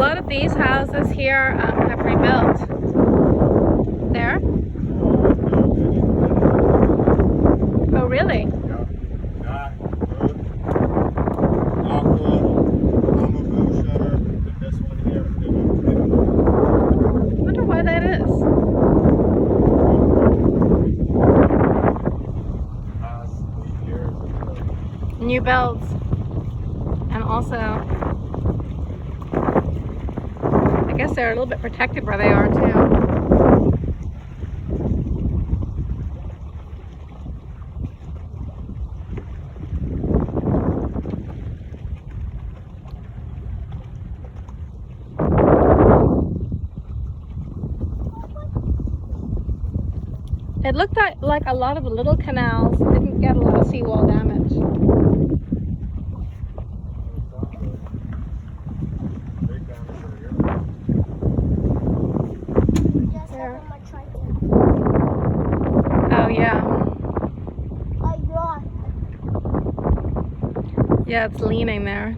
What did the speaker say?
lot of these houses here have rebuilt. There? Oh, really? I wonder why that is. New builds. And also, I guess they're a little bit protected where they are too. It looked like a lot of the little canals didn't get a lot of seawall damage. There. Oh yeah. Yeah, it's leaning there.